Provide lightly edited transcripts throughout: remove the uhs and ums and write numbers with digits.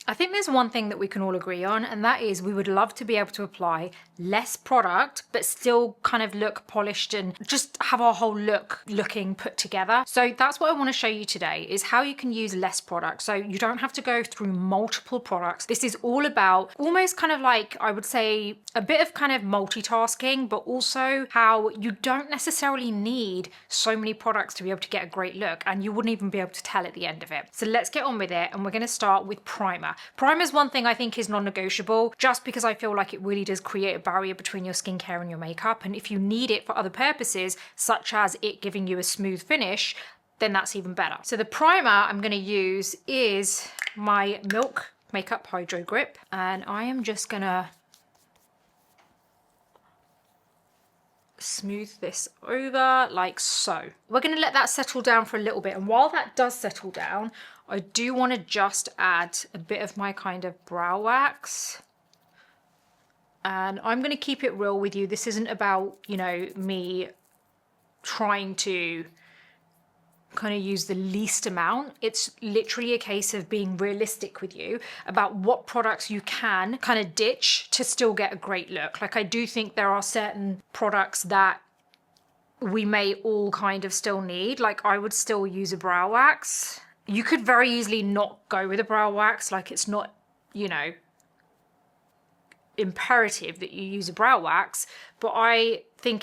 I think there's one thing that we can all agree on, and that is we would love to be able to apply less product, but still kind of look polished and just have our whole look looking put together. So that's what I want to show you today, is how you can use less product. So you don't have to go through multiple products. This is all about almost kind of like, I would say, a bit of kind of multitasking, but also how you don't necessarily need so many products to be able to get a great look, and you wouldn't even be able to tell at the end of it. So let's get on with it, and we're going to start with primer. Primer is one thing I think is non-negotiable, just because I feel like it really does create a barrier between your skincare and your makeup. And if you need it for other purposes, such as it giving you a smooth finish, then that's even better. So the primer I'm going to use is my Milk Makeup Hydro Grip, and I am just going to smooth this over like so. We're going to let that settle down for a little bit, and while that does settle down, I do want to just add a bit of my kind of brow wax. And I'm going to keep it real with you. This isn't about, you know, me trying to kind of use the least amount. It's literally a case of being realistic with you about what products you can kind of ditch to still get a great look. Like, I do think there are certain products that we may all kind of still need. Like, I would still use a brow wax. You could very easily not go with a brow wax. Like, it's not, you know, imperative that you use a brow wax, but I think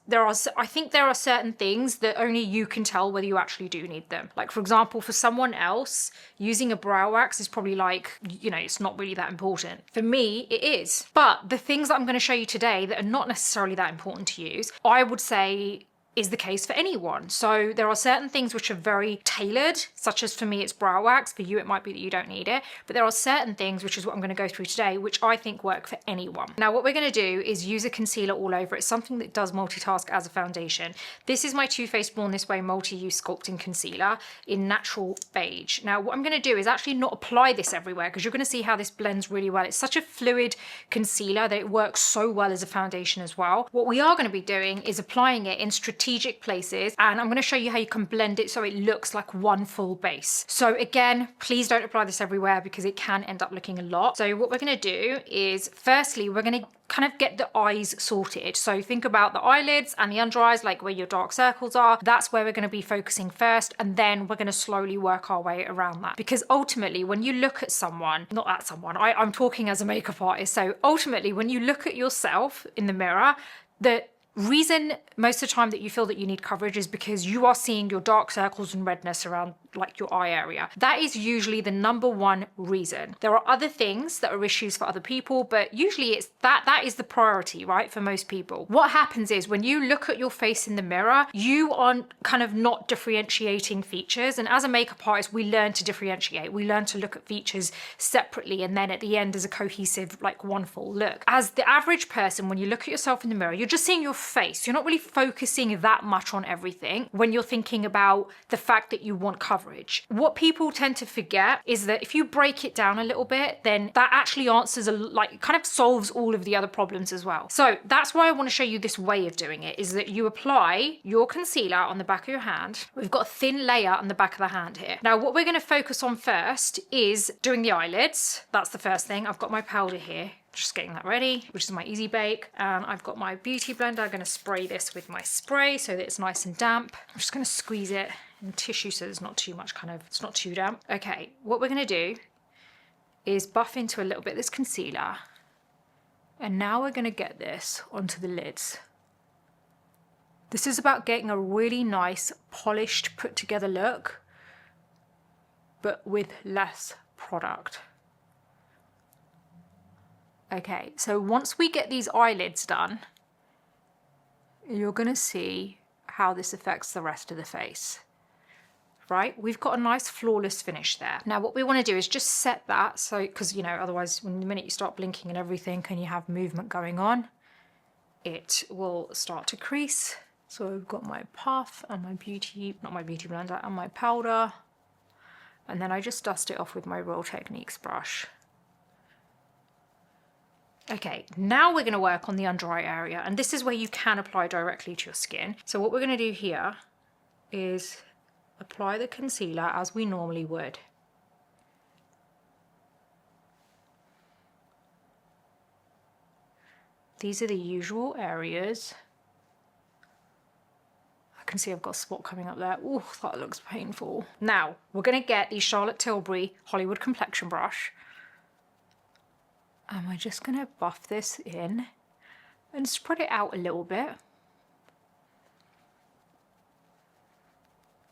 there are certain things that only you can tell whether you actually do need them. Like, for example, for someone else, using a brow wax is probably like, you know, it's not really that important. For me, it is. But the things that I'm going to show you today that are not necessarily that important to use, I would say is the case for anyone. So there are certain things which are very tailored, such as for me it's brow wax. For you it might be that you don't need it, but there are certain things, which is what I'm going to go through today, which I think work for anyone. Now what we're going to do is use a concealer all over. It's something that does multitask as a foundation. This is my Too Faced Born This Way multi-use sculpting concealer in natural beige. Now what I'm going to do is actually not apply this everywhere, because you're going to see how this blends really well. It's such a fluid concealer that it works so well as a foundation as well. What we are going to be doing is applying it in strategic places, and I'm going to show you how you can blend it so it looks like one full base. So again, please don't apply this everywhere because it can end up looking a lot. So what we're going to do is, firstly, we're going to kind of get the eyes sorted. So think about the eyelids and the under eyes, like where your dark circles are. That's where we're going to be focusing first, and then we're going to slowly work our way around that. Because ultimately, when you look at someone, not at someone, I'm talking as a makeup artist. So ultimately, when you look at yourself in the mirror, the reason most of the time that you feel that you need coverage is because you are seeing your dark circles and redness around like your eye area. That is usually the number one reason. There are other things that are issues for other people, but usually it's that is the priority, right, for most people. What happens is when you look at your face in the mirror, you are kind of not differentiating features. And as a makeup artist, we learn to differentiate. We learn to look at features separately, and then at the end as a cohesive, like one full look. As the average person, when you look at yourself in the mirror, you're just seeing your face. You're not really focusing that much on everything when you're thinking about the fact that you want coverage. What people tend to forget is that if you break it down a little bit, then that actually answers kind of solves all of the other problems as well. So that's why I want to show you this way of doing it, is that you apply your concealer on the back of your hand. We've got a thin layer on the back of the hand here. Now what we're going to focus on first is doing the eyelids. That's the first thing. I've got my powder here, just getting that ready, which is my Easy Bake. And I've got my beauty blender. I'm going to spray this with my spray so that it's nice and damp. I'm just going to squeeze it in tissue so there's not too much it's not too damp. Okay, what we're going to do is buff into a little bit of this concealer. And now we're going to get this onto the lids. This is about getting a really nice, polished, put together look, but with less product. Okay, so once we get these eyelids done, you're going to see how this affects the rest of the face. Right, we've got a nice flawless finish there. Now what we want to do is just set that, so because you know, otherwise when the minute you start blinking and everything and you have movement going on, it will start to crease. So I've got my puff and my not my beauty blender, and my powder, and then I just dust it off with my Real Techniques brush. Okay, now we're going to work on the under eye area, and this is where you can apply directly to your skin. So what we're going to do here is apply the concealer as we normally would. these are the usual areas. I can see I've got a spot coming up there. Oh, that looks painful. Now, we're going to get the Charlotte Tilbury Hollywood Complexion Brush. And we're just going to buff this in and spread it out a little bit.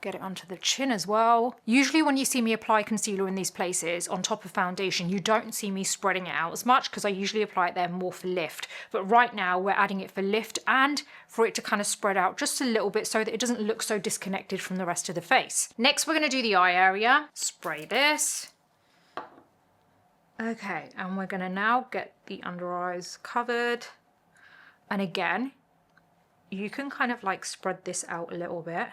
Get it onto the chin as well. Usually when you see me apply concealer in these places on top of foundation, you don't see me spreading it out as much because I usually apply it there more for lift. But right now we're adding it for lift and for it to kind of spread out just a little bit so that it doesn't look so disconnected from the rest of the face. Next, we're going to do the eye area. Spray this. Okay, and we're going to now get the under eyes covered. And again, you can kind of like spread this out a little bit.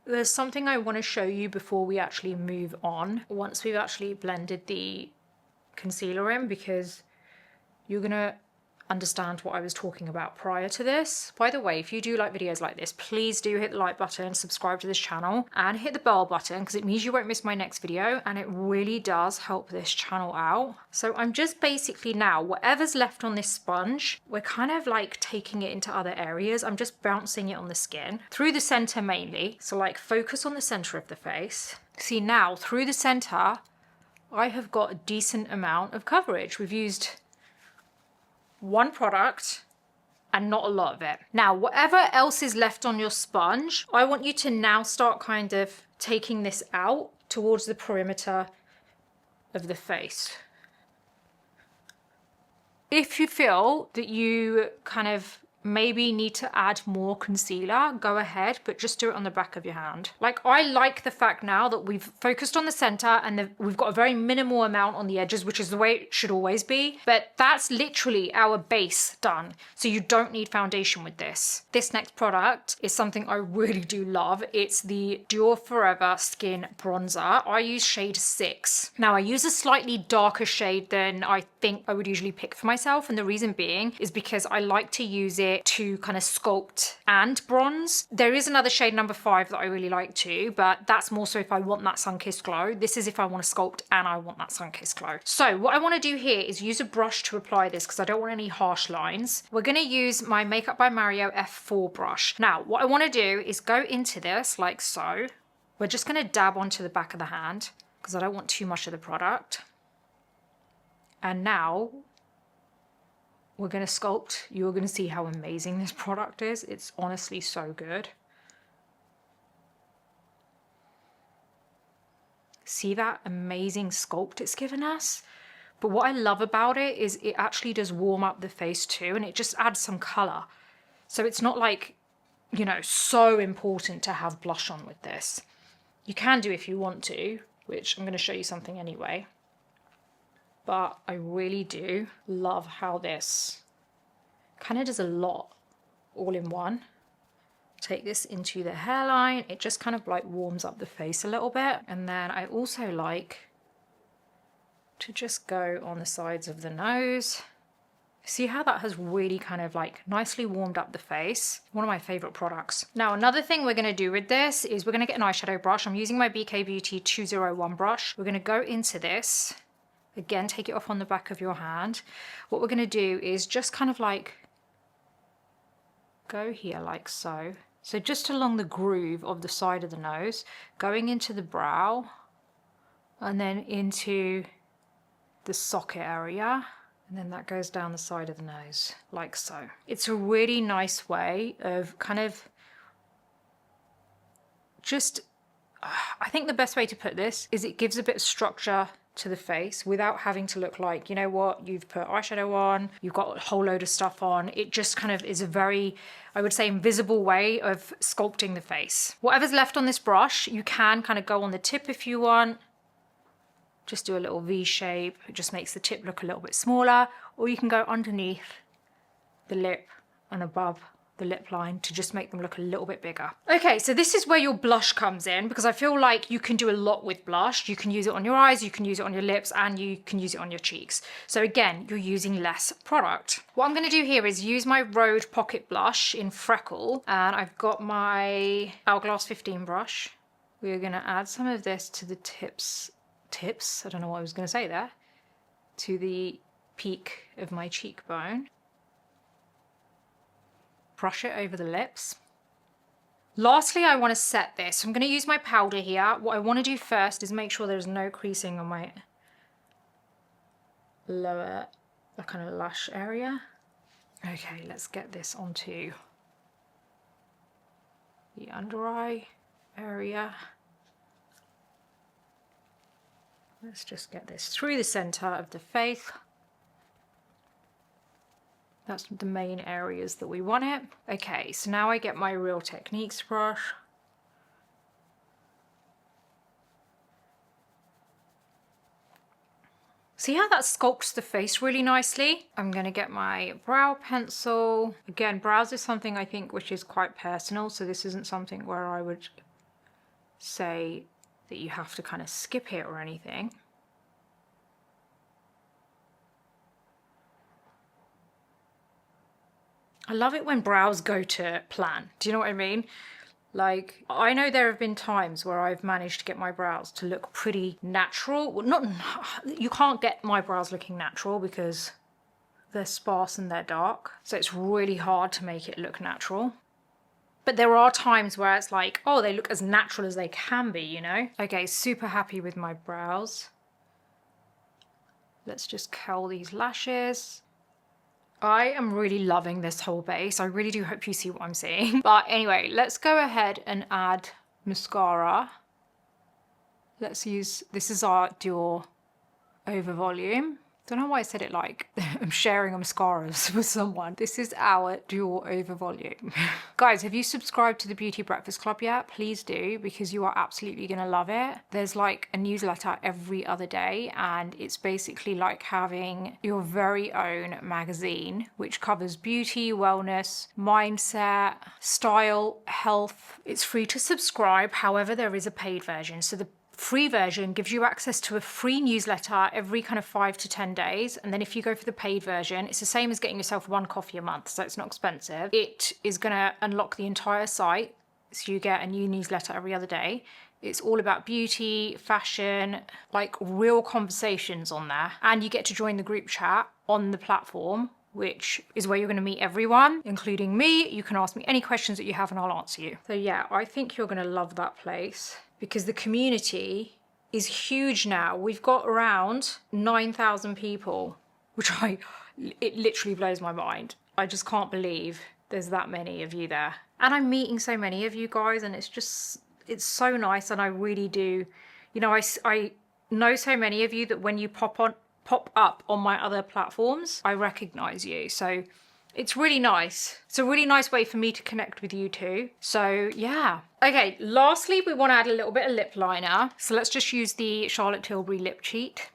There's something I want to show you before we actually move on, once we've actually blended the concealer in, because you're going to understand what I was talking about prior to this. By the way, if you do like videos like this, please do hit the like button, subscribe to this channel, and hit the bell button because it means you won't miss my next video, and it really does help this channel out. So I'm just basically now, whatever's left on this sponge, we're kind of like taking it into other areas. I'm just bouncing it on the skin, through the center mainly. So like focus on the center of the face. See now, through the center, I have got a decent amount of coverage. We've used one product and not a lot of it. Now, whatever else is left on your sponge, I want you to now start kind of taking this out towards the perimeter of the face. If you feel that you kind of maybe need to add more concealer, go ahead, but just do it on the back of your hand. Like, I like the fact now that we've focused on the center and we've got a very minimal amount on the edges, which is the way it should always be, but that's literally our base done. So you don't need foundation with this. This next product is something I really do love. It's the Dior Forever Skin Bronzer. I use shade 6. Now, I use a slightly darker shade than I think I would usually pick for myself, and the reason being is because I like to use it to kind of sculpt and bronze. There is another shade, number 5, that I really like too, but that's more so if I want that sun-kissed glow. This is if I want to sculpt and I want that sun-kissed glow. So what I want to do here is use a brush to apply this because I don't want any harsh lines. We're going to use my Makeup by Mario F4 brush. Now, what I want to do is go into this like so. We're just going to dab onto the back of the hand because I don't want too much of the product. And now we're going to sculpt. You're going to see how amazing this product is. It's honestly so good. See that amazing sculpt it's given us? But what I love about it is it actually does warm up the face too, and it just adds some color. So it's not like, you know, so important to have blush on with this. You can do if you want to, which I'm going to show you something anyway. But I really do love how this kind of does a lot all in one. Take this into the hairline. It just kind of like warms up the face a little bit. And then I also like to just go on the sides of the nose. See how that has really kind of like nicely warmed up the face? One of my favorite products. Now, another thing we're gonna do with this is we're gonna get an eyeshadow brush. I'm using my BK Beauty 201 brush. We're gonna go into this. Again, take it off on the back of your hand. What we're going to do is just kind of like go here like so. So just along the groove of the side of the nose, going into the brow and then into the socket area. And then that goes down the side of the nose like so. It's a really nice way of kind of just, I think the best way to put this is it gives a bit of structure to the face without having to look like, you know what, you've put eyeshadow on, you've got a whole load of stuff on. It just kind of is a very, I would say, invisible way of sculpting the face. Whatever's left on this brush, you can kind of go on the tip if you want. Just do a little V shape. It just makes the tip look a little bit smaller, or you can go underneath the lip and above the lip line to just make them look a little bit bigger. Okay, so this is where your blush comes in, because I feel like you can do a lot with blush. You can use it on your eyes, you can use it on your lips, and you can use it on your cheeks. So again, you're using less product. What I'm gonna do here is use my Rode Pocket Blush in Freckle, and I've got my Hourglass 15 brush. We're gonna add some of this to the tips, I don't know what I was gonna say there, to the peak of my cheekbone. Brush it over the lips. Lastly, I want to set this. I'm going to use my powder here. What I want to do first is make sure there's no creasing on my lower, kind of lash area. Okay, let's get this onto the under eye area. Let's just get this through the center of the face. That's the main areas that we want it. Okay, so now I get my Real Techniques brush. See how that sculpts the face really nicely? I'm gonna get my brow pencil. Again, brows is something I think which is quite personal, so this isn't something where I would say that you have to kind of skip it or anything. I love it when brows go to plan. Do you know what I mean? Like, I know there have been times where I've managed to get my brows to look pretty natural. Well, you can't get my brows looking natural because they're sparse and they're dark. So it's really hard to make it look natural. But there are times where it's like, oh, they look as natural as they can be, you know? Okay, super happy with my brows. Let's just curl these lashes. I am really loving this whole base. I really do hope you see what I'm seeing. But anyway, let's go ahead and add mascara. Let's use, this is our Dior Over Volume. Don't know why I said it like I'm sharing mascaras with someone. This is our Dior Over Volume. Guys, have you subscribed to the Beauty Breakfast Club yet? Please do, because you are absolutely gonna love it. There's like a newsletter every other day, and it's basically like having your very own magazine, which covers beauty, wellness, mindset, style, health. It's free to subscribe. However, there is a paid version. So the free version gives you access to a free newsletter every kind of 5 to 10 days. And then if you go for the paid version, it's the same as getting yourself one coffee a month, so it's not expensive. It is gonna unlock the entire site, so you get a new newsletter every other day. It's all about beauty, fashion, like real conversations on there. And you get to join the group chat on the platform, which is where you're going to meet everyone, including me. You can ask me any questions that you have and I'll answer you. So yeah, I think you're going to love that place, because the community is huge now. We've got around 9,000 people, which it literally blows my mind. I just can't believe there's that many of you there. And I'm meeting so many of you guys, and it's so nice. And I really do, you know, I know so many of you that when you pop up on my other platforms, I recognize you. So it's really nice. It's a really nice way for me to connect with you too. So yeah. Okay, lastly, we want to add a little bit of lip liner. So let's just use the Charlotte Tilbury Lip Cheat.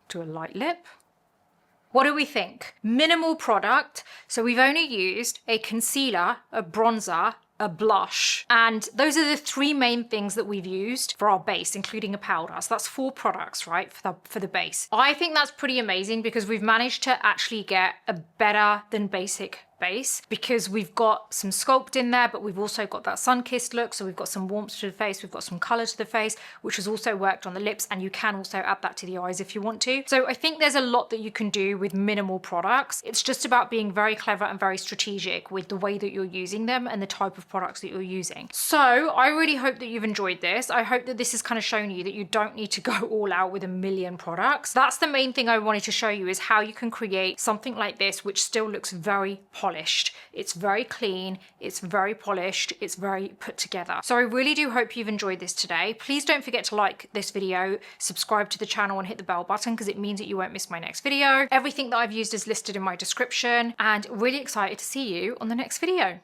Do a light lip. What do we think? Minimal product. So we've only used a concealer, a bronzer, a blush, and those are the three main things that we've used for our base, including a powder. So that's 4 products, right, for the base. I think that's pretty amazing, because we've managed to actually get a better than basic base, because we've got some sculpt in there, but we've also got that sun-kissed look. So we've got some warmth to the face, we've got some color to the face, which has also worked on the lips, and you can also add that to the eyes if you want to. So I think there's a lot that you can do with minimal products. It's just about being very clever and very strategic with the way that you're using them and the type of products that you're using. So I really hope that you've enjoyed this. I hope that this has kind of shown you that you don't need to go all out with a million products. That's the main thing I wanted to show you, is how you can create something like this which still looks very polished. It's very clean, it's very polished, it's very put together. So I really do hope you've enjoyed this today. Please don't forget to like this video, subscribe to the channel, and hit the bell button, because it means that you won't miss my next video. Everything that I've used is listed in my description, and really excited to see you on the next video.